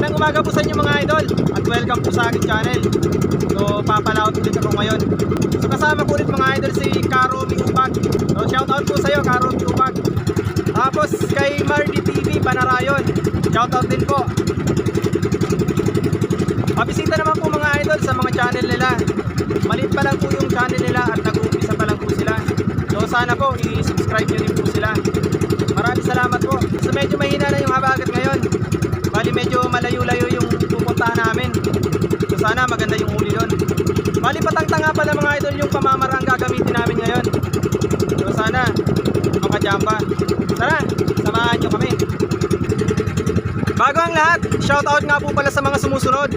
Magandang umaga po sa inyo mga idol at welcome po sa aking channel. So papalaot ulit ako ngayon. So kasama po ulit mga idol si Maraming. So shoutout po sa iyo Maraming. Tapos kay Mardi TV Panarayon, shoutout din po. Pabisita naman po mga idol sa mga channel nila. Maliit pa lang po yung channel nila at nag-uumpisa pa lang po sila. So sana po i-subscribe nyo din po sila. Maraming salamat po. So medyo mahina na yung habagat ngayon. Bali medyo malayo-layo yung pupuntahan namin. So sana maganda yung huli doon. Bali patangtang nga pala mga idol yung pamamarang gagamitin namin ngayon. So sana makajamba. Tara, samahan nyo kami. Bago ang lahat, shoutout nga po pala sa mga sumusunod.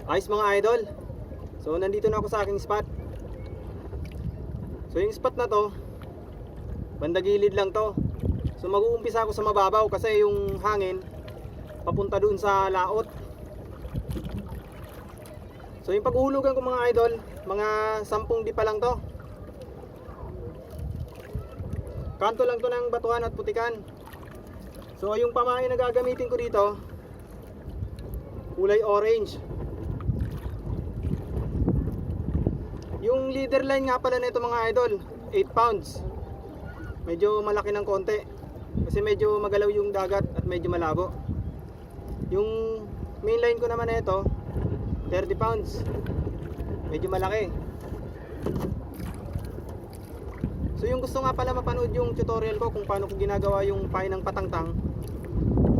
Ayos mga idol. So nandito na ako sa aking spot. So yung spot na to, banda gilid lang to. So mag-uumpisa ako sa Mababaw kasi yung hangin papunta doon sa laot. So yung paghulugan ko mga idol, mga 10 di pa lang to. Kanto lang to ng batuhan at putikan. So yung pamain na gagamitin ko dito, kulay orange. Yung leader line nga pala nito mga idol, 8 pounds. Medyo malaki ng konti kasi medyo magalaw yung dagat at medyo malabo. Yung main line ko naman nito, 30 pounds. Medyo malaki. So yung gusto nga pala mapanood yung tutorial ko kung paano ko ginagawa yung pain ng patangtang,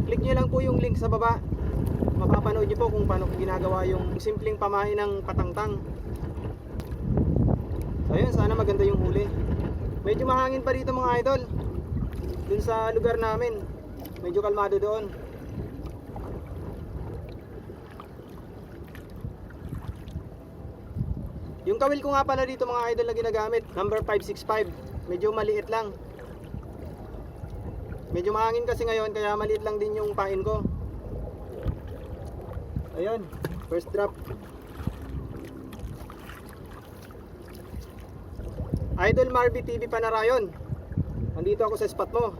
click nyo lang po yung link sa baba. Mapapanood nyo po kung paano ko ginagawa yung simpleng pamain ng patangtang. So ayun, sana maganda yung huli. Medyo mahangin pa dito mga idol. Dun sa lugar namin, medyo kalmado doon. Yung kawil ko nga pala dito mga idol na ginagamit, number 565. Medyo maliit lang. Medyo mahangin kasi ngayon kaya maliit lang din yung pain ko. Ayun, first drop. Idol Marby TV Panarayon, nandito ako sa spot mo.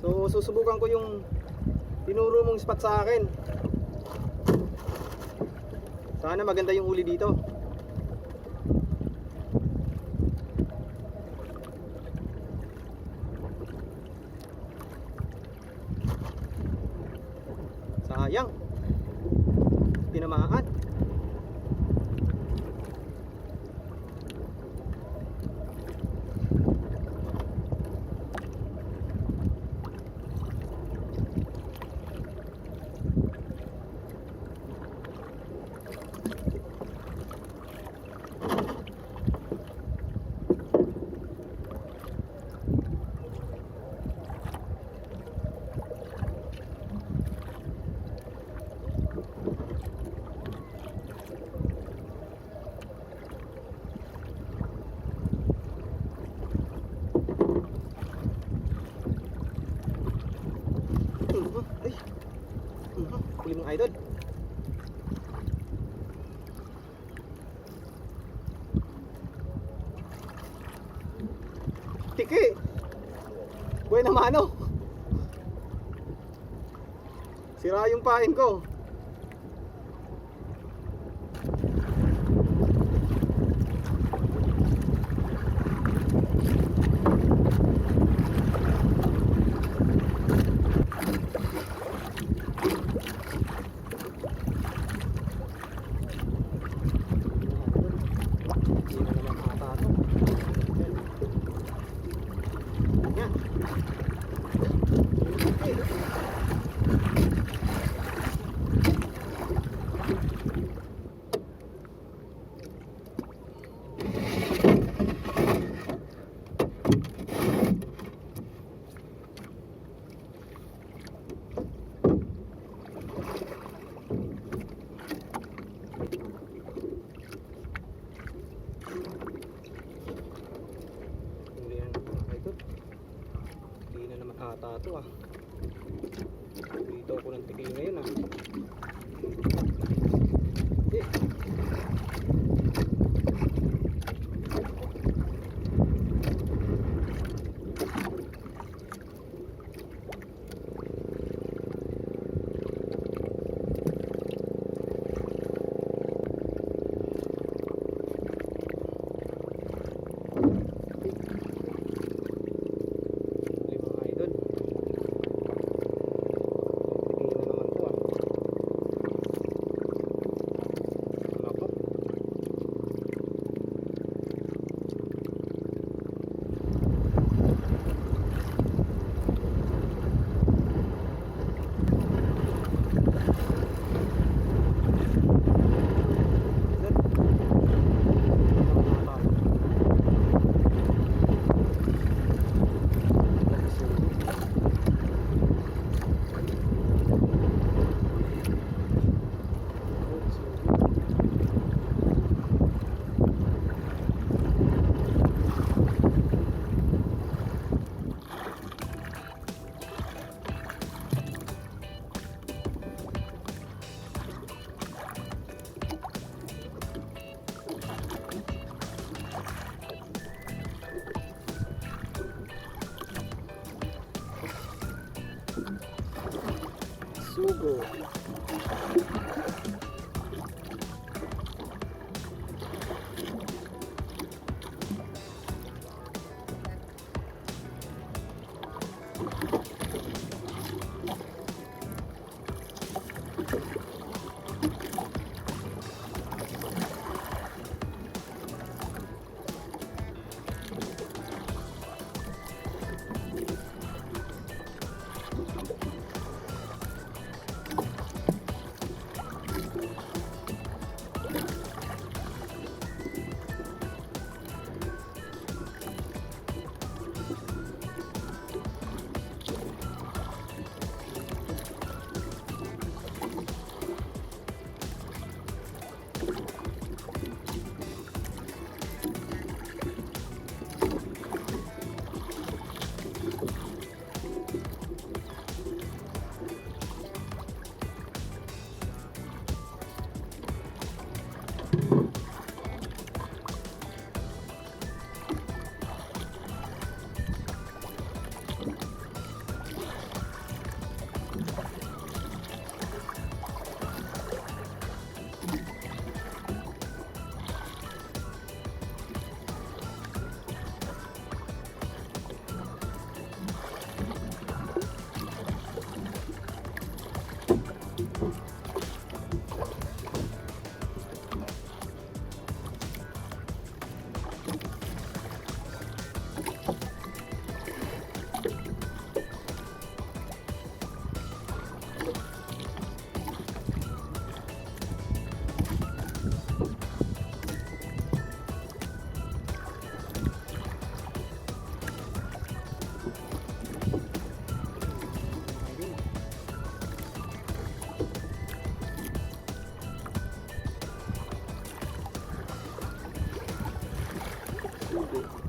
So susubukan ko yung tinuro mong spot sa akin. Sana maganda yung huli dito. Sayang, tinamaan. Huli mga idol. Tiki. Buena mano. Sira yung pain ko. ata ito ah. Dito ako ng tigil ngayon ah. Eh. Sugo. Sugo.